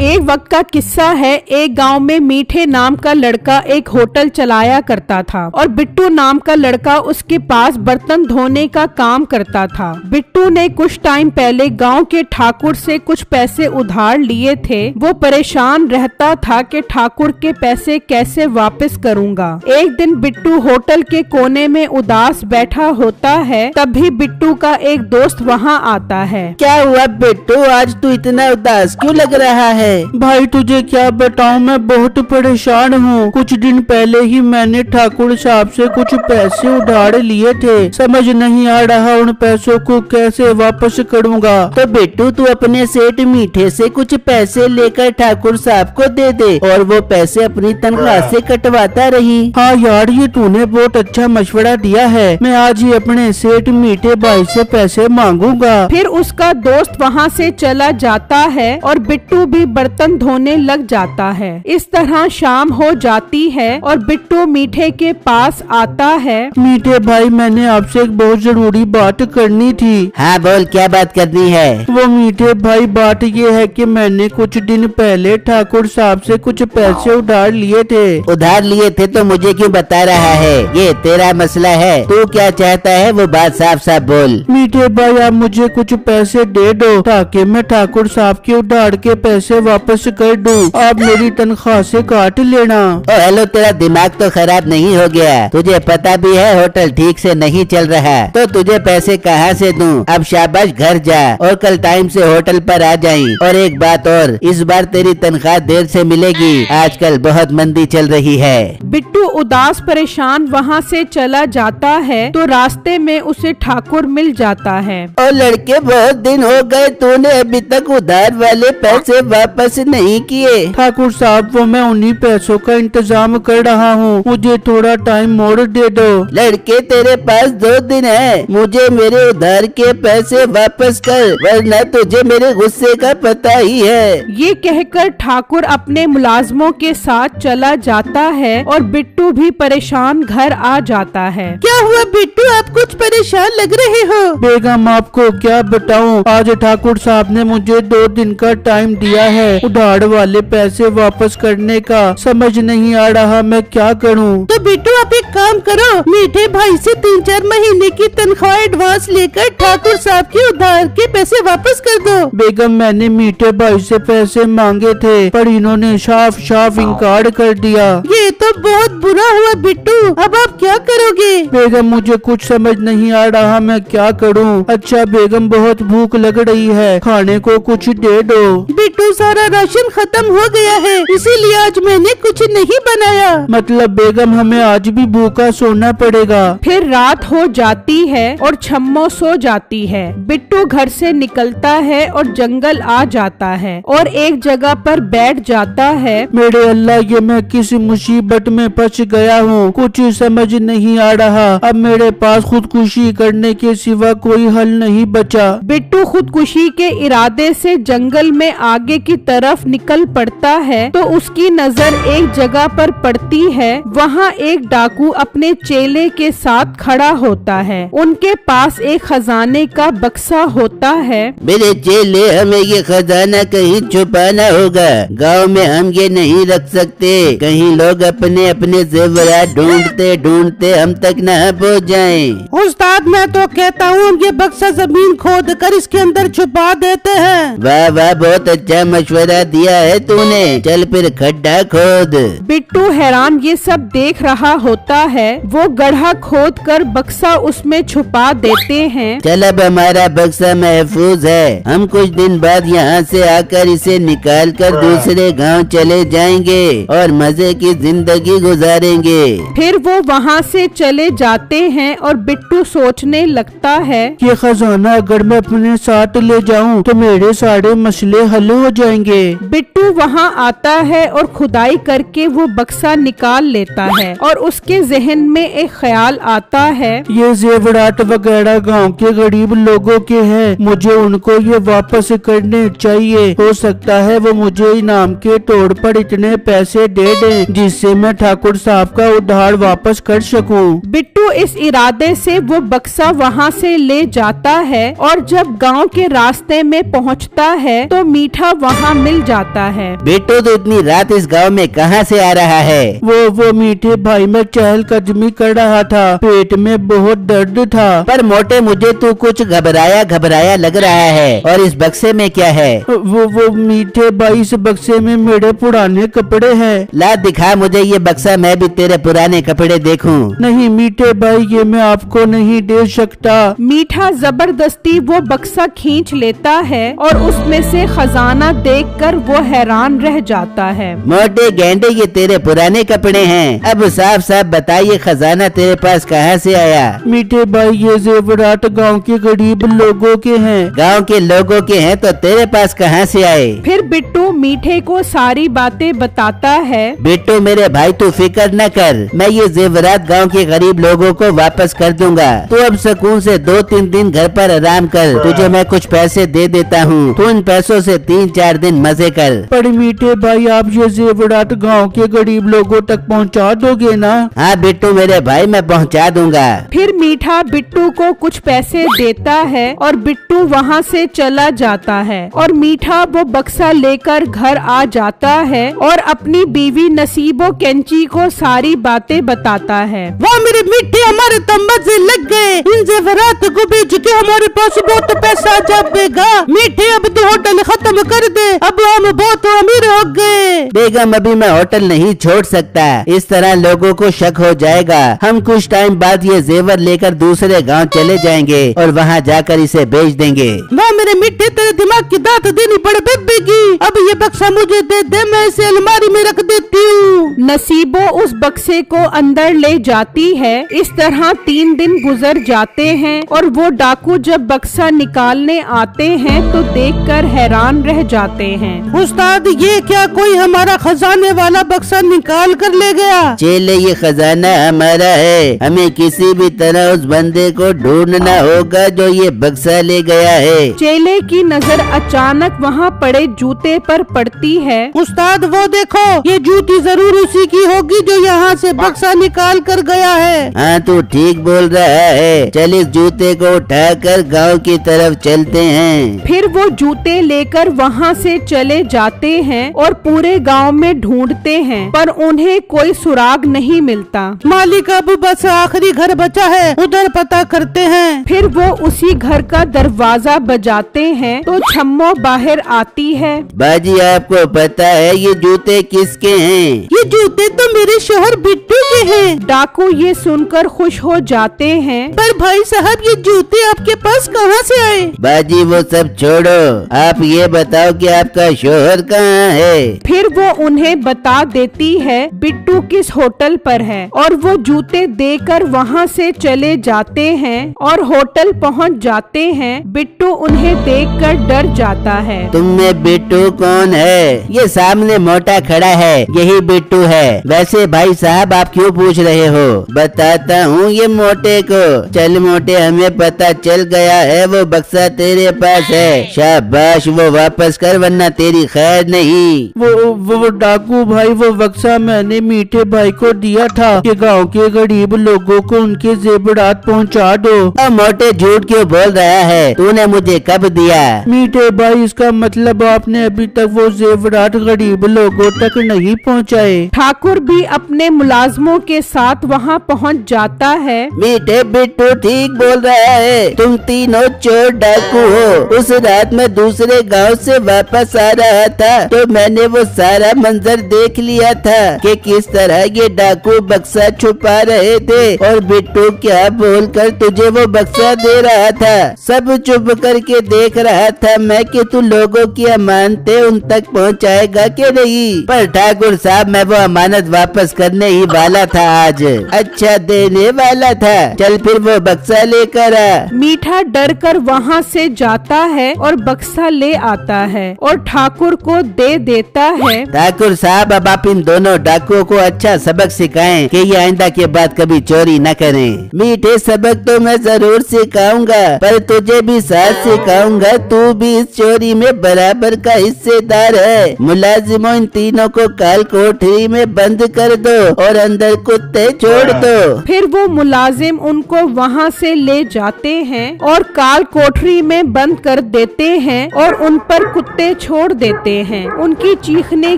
एक वक्त का किस्सा है। एक गांव में मीठे नाम का लड़का एक होटल चलाया करता था और बिट्टू नाम का लड़का उसके पास बर्तन धोने का काम करता था। बिट्टू ने कुछ टाइम पहले गांव के ठाकुर से कुछ पैसे उधार लिए थे। वो परेशान रहता था कि ठाकुर के पैसे कैसे वापस करूंगा। एक दिन बिट्टू होटल के कोने में उदास बैठा होता है, तभी बिट्टू का एक दोस्त वहाँ आता है। क्या हुआ बिट्टू, आज तू इतना उदास क्यों लग रहा है? भाई तुझे क्या बताऊं, मैं बहुत परेशान हूँ। कुछ दिन पहले ही मैंने ठाकुर साहब से कुछ पैसे उधार लिए थे। समझ नहीं आ रहा उन पैसों को कैसे वापस करूँगा। तो बिट्टू तू अपने सेठ मीठे से कुछ पैसे लेकर ठाकुर साहब को दे दे और वो पैसे अपनी तनख्वाह से कटवाता रही। हाँ यार, ये तूने बहुत अच्छा मशवरा दिया है। मैं आज ही अपने सेठ मीठे भाई से पैसे मांगूंगा। फिर उसका दोस्त वहाँ से चला जाता है और बिट्टू भी बर्तन धोने लग जाता है। इस तरह शाम हो जाती है और बिट्टू मीठे के पास आता है। मीठे भाई, मैंने आपसे एक बहुत जरूरी बात करनी थी। हाँ बोल, क्या बात करनी है? वो मीठे भाई, बात ये है कि मैंने कुछ दिन पहले ठाकुर साहब से कुछ पैसे उधार लिए थे। उधार लिए थे तो मुझे क्यों बता रहा है? ये तेरा मसला है, तू क्या चाहता है वो बात साफ साफ बोल। मीठे भाई, आप मुझे कुछ पैसे दे दो ताकि मैं ठाकुर साहब के उधार के पैसे वापस कर दूं। आप मेरी तनख्वाह से काट लेना। ओ हेलो, तेरा दिमाग तो खराब नहीं हो गया? तुझे पता भी है होटल ठीक से नहीं चल रहा, तो तुझे पैसे कहाँ से दूं? अब शाबाश, घर जा और कल टाइम से होटल पर आ जाईं। और एक बात और, इस बार तेरी तनख्वाह देर से मिलेगी, आजकल बहुत मंदी चल रही है। बिट्टू उदास परेशान वहाँ से चला जाता है तो रास्ते में उसे ठाकुर मिल जाता है। और लड़के, बहुत दिन हो गए, तूने अभी तक उधार वाले पैसे वापस नहीं किए। ठाकुर साहब, वो मैं उन्हीं पैसों का इंतजाम कर रहा हूँ, मुझे थोड़ा टाइम और दे दो। लड़के, तेरे पास 2 दिन है, मुझे मेरे उधार के पैसे वापस कर, वरना तुझे मेरे गुस्से का पता ही है। ये कहकर ठाकुर अपने मुलाजमों के साथ चला जाता है और बिट्टू भी परेशान घर आ जाता है। क्या हुआ बिट्टू, आप कुछ परेशान लग रहे हो? बेगम, आपको क्या बताऊं, आज ठाकुर साहब ने मुझे 2 दिन का टाइम दिया है उधार वाले पैसे वापस करने का। समझ नहीं आ रहा मैं क्या करूं। तो बिट्टू, आप एक काम करो, मीठे भाई से 3-4 महीने की तनख्वाह एडवांस लेकर ठाकुर साहब के उधार के पैसे वापस कर दो। बेगम, मैंने मीठे भाई से पैसे मांगे थे पर इन्होंने साफ साफ इनकार कर दिया। ये तो बहुत बुरा हुआ बिट्टू, अब आप क्या करोगे? बेगम, मुझे कुछ समझ नहीं आ रहा मैं क्या करूं। अच्छा बेगम, बहुत भूख लग रही है, खाने को कुछ दे दो। बिट्टू, सारा राशन खत्म हो गया है, इसीलिए आज मैंने कुछ नहीं बनाया। मतलब बेगम, हमें आज भी भूखा सोना पड़ेगा। फिर रात हो जाती है और छम्मो सो जाती है। बिट्टू घर से निकलता है और जंगल आ जाता है और एक जगह पर बैठ जाता है। मेरे अल्लाह, ये मैं किस मुसीबत में फंस गया हूँ, कुछ समझ नहीं आ रहा। अब मेरे पास खुदकुशी करने के सिवा कोई हल नहीं बचा। बिट्टू खुदकुशी के इरादे से जंगल में आगे की तरफ निकल पड़ता है तो उसकी नजर एक जगह पर पड़ती है। वहाँ एक डाकू अपने चेले के साथ खड़ा होता है। उनके पास एक खजाने का बक्सा होता है। मेरे चेले, हमें ये खजाना कहीं छुपाना होगा, गांव में हम ये नहीं रख सकते, कहीं लोग अपने अपने जेवरात ढूंढते ढूंढते हम तक न पहुँच जाएं। उस्ताद, मैं तो कहता हूँ हम ये बक्सा जमीन खोद कर इसके अंदर छुपा देते हैं। वाह वाह, बहुत अच्छा मशवरा दिया है तूने, चल फिर खड्डा खोद। बिट्टू हैरान ये सब देख रहा होता है। वो गड्ढा खोद कर बक्सा उसमें छुपा देते हैं। चल, अब हमारा बक्सा महफूज है, हम कुछ दिन बाद यहाँ से आकर इसे निकाल कर दूसरे गांव चले जाएंगे और मजे की जिंदगी गुजारेंगे। फिर वो वहाँ से चले जाते हैं और बिट्टू सोचने लगता है, ये खजाना अगर मैं अपने साथ ले जाऊं तो मेरे सारे मसले हल हो जाएंगे। बिट्टू वहाँ आता है और खुदाई करके वो बक्सा निकाल लेता है और उसके जहन में एक ख्याल आता है, ये जेवरात वगैरह गांव के गरीब लोगों के हैं, मुझे उनको ये वापस करने चाहिए। हो सकता है वो मुझे इनाम के तौर पर इतने पैसे दे दें जिससे मैं ठाकुर साहब का उधार वापस कर सकूं। बिट्टू इस इरादे से वो बक्सा वहाँ से ले जाता है और जब गांव के रास्ते में पहुँचता है तो मीठा वहाँ मिल जाता है। बिट्टू तो इतनी रात इस गांव में कहाँ से आ रहा है? वो मीठे भाई, मैं चहलकदमी कर रहा था, पेट में बहुत दर्द था। पर मोटे मुझे तू कुछ घबराया घबराया लग रहा है। और इस बक्से में क्या है? वो मीठे भाई, इस बक्से में मेरे पुराने कपड़े हैं। ला दिखा मुझे ये बक्सा, मैं भी तेरे पुराने कपड़े देखूं। नहीं मीठे भाई, ये मैं आपको नहीं दे सकता। मीठा जबरदस्ती वो बक्सा खींच लेता है और उसमें से खजाना देखकर वो हैरान रह जाता है। मोटे गेंडे, ये तेरे पुराने कपड़े हैं। अब साफ साफ बता, ये खजाना तेरे पास कहाँ से आया? मीठे भाई, ये जेवरात गांव के गरीब लोगों के हैं। गांव के लोगों के हैं तो तेरे पास कहाँ से आए? फिर बिट्टू मीठे को सारी बातें बताता है। बिट्टू मेरे भाई, तू फिक्र न कर, मैं ये जेवरात गांव के गरीब लोगों को वापस कर दूंगा। तू अब सुकून से 2-3 दिन घर पर आराम कर, तुझे मैं कुछ पैसे दे देता हूँ, तू इन पैसों से 3-4 दिन मजे कर। पर मीठे भाई, आप ये जेवरात गांव के गरीब लोगों तक पहुंचा दोगे ना? हाँ बिट्टू मेरे भाई, मैं पहुंचा दूंगा। फिर मीठा बिट्टू को कुछ पैसे देता है और बिट्टू वहाँ से चला जाता है और मीठा वो बक्सा लेकर घर आ जाता है और अपनी बीवी नसीबो कैंची को सारी बातें बताता है। वाह मेरे मीठे, हमारे तो मजे लग गए। इन जेवरात को बेच के हमारे पास बहुत पैसा जाएगा। मीठे, अब तो होटल खत्म कर दे, अब हम बहुत अमीर हो गए। बेगम, अभी मैं होटल नहीं छोड़ सकता, इस तरह लोगों को शक हो जाएगा। हम कुछ टाइम बाद ये जेवर लेकर दूसरे गांव चले जाएंगे और वहां जाकर इसे बेच देंगे। वाह मेरे मीठे, तेरे दिमाग की दांत देनी पड़ बेबेगी। अब ये बक्सा मुझे दे दे, मैं इसे अलमारी में रख देती हूँ। नसीबो उस बक्से को अंदर ले जाती है। इस तरह 3 दिन गुजर जाते हैं और वो डाकू जब बक्सा निकालने आते हैं तो देखकर हैरान रह जाते हैं। उस्ताद, ये क्या कोई हमारा खजाने वाला बक्सा निकाल कर ले गया? चेले, ये खजाना हमारा है, हमें किसी भी तरह उस बंदे को ढूंढना होगा जो ये बक्सा ले गया है। चेले की नजर अचानक वहाँ पड़े जूते पर पड़ती है। उस्ताद, वो देखो, ये जूती जरूर उसी की होगी जो यहाँ से बक्सा निकाल कर गया है। हाँ, तू ठीक बोल रहा है, चल इस जूते को उठाकर गांव की तरफ चलते हैं। फिर वो जूते लेकर वहाँ से चले जाते हैं और पूरे गांव में ढूंढते हैं पर उन्हें कोई सुराग नहीं मिलता। मालिक, अब बस आखिरी घर बचा है, उधर पता करते हैं। फिर वो उसी घर का दरवाजा बजाते हैं तो छम्मो बाहर आती है। बाजी, आपको पता है ये जूते किसके हैं? ये जूते तो मेरे शोहर बिट्टू के हैं। डाकू ये सुनकर खुश हो जाते हैं। पर भाई साहब, ये जूते आपके पास कहाँ से आए? बाजी, वो सब छोड़ो, आप ये बताओ कि आपका शोहर कहाँ है? फिर वो उन्हें बता देती है बिट्टू किस होटल पर है और वो जूते देकर वहाँ से चले जाते हैं और होटल पहुँच जाते हैं। बिट्टू उन्हें देखकर डर जाता है। तुम में बिट्टू कौन है? ये सामने मोटा खड़ा है, यही बिट्टू है। वैसे भाई साहब, आप क्यों पूछ रहे हो? बताता हूँ ये मोटे को। चल मोटे, हमें पता चल गया है वो बक्सा तेरे पास है। शाबाश, वो वापस कर वरना तेरी खैर नहीं। वो डाकू भाई, वो बक्सा मैंने मीठे भाई को दिया था कि गांव के गरीब लोगों को उनके जेवरात पहुंचा दो। अब मोटे झूठ क्यों बोल रहा है? तूने मुझे कब दिया? मीठे भाई, इसका मतलब आपने अभी तक वो जेवरात गरीब लोगों तक नहीं पहुंचाए। ठाकुर भी अपने मुलाजमों के साथ वहाँ पहुँच जाता है। मीठे, बिट्टू ठीक बोल रहा है, तुम तीनों चोर डाकू हो। उस रात में दूसरे गांव से वापस आ रहा था तो मैंने वो सारा मंजर देख लिया था कि किस तरह ये डाकू बक्सा छुपा रहे थे और बिट्टू क्या बोलकर तुझे वो बक्सा दे रहा था। सब चुप करके देख रहा था मैं कि तू लोगों की अमानतें उन तक पहुंचाएगा कि नहीं। पर ठाकुर साहब, मैं वो अमानत वापस करने ही वाला था आज। अच्छा, देने वाला था। चल फिर वो बक्सा लेकर आ। मीठा डर कर वहाँ से जाता है और बक्सा ले आता है और ठाकुर को दे देता है। ठाकुर साहब, अब आप इन दोनों डाकुओं को अच्छा सबक सिखाएं कि ये आइंदा के बाद कभी चोरी न करें। मीठे, सबक तो मैं जरूर सिखाऊंगा, पर तुझे भी साथ सिखाऊंगा। तू भी इस चोरी में बराबर का हिस्सेदार है। मुलाजिमों, इन तीनों को काल कोठरी में में बंद कर दो और अंदर कुत्ते छोड़ दो। फिर वो मुलाजिम उनको वहाँ से ले जाते हैं और काल कोठरी में बंद कर देते हैं और उन पर कुत्ते छोड़ देते हैं। उनकी चीखने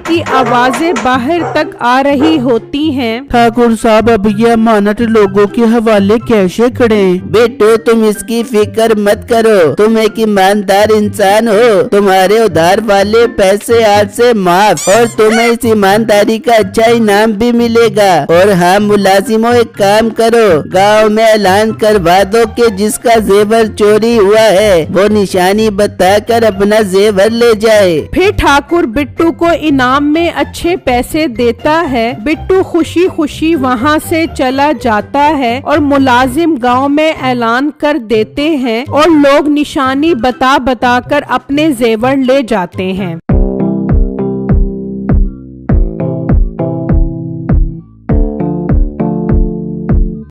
की आवाजें बाहर तक आ रही होती हैं। ठाकुर साहब अब ये अमानत लोगों के हवाले कैसे करें? बेटो तुम इसकी फिक्र मत करो, तुम एक ईमानदार इंसान हो, तुम्हारे उधार वाले पैसे आज से माफ और तुम्हें इस ईमानदारी का अच्छा इनाम भी मिलेगा। और हाँ मुलाजिमों, एक काम करो, गांव में ऐलान करवा दो कि जिसका जेवर चोरी हुआ है वो निशानी बताकर अपना जेवर ले जाए। फिर ठाकुर बिट्टू को इनाम में अच्छे पैसे देता है। बिट्टू खुशी खुशी वहाँ से चला जाता है और मुलाजिम गांव में ऐलान कर देते हैं और लोग निशानी बता कर अपने जेवर ले जाते हैं।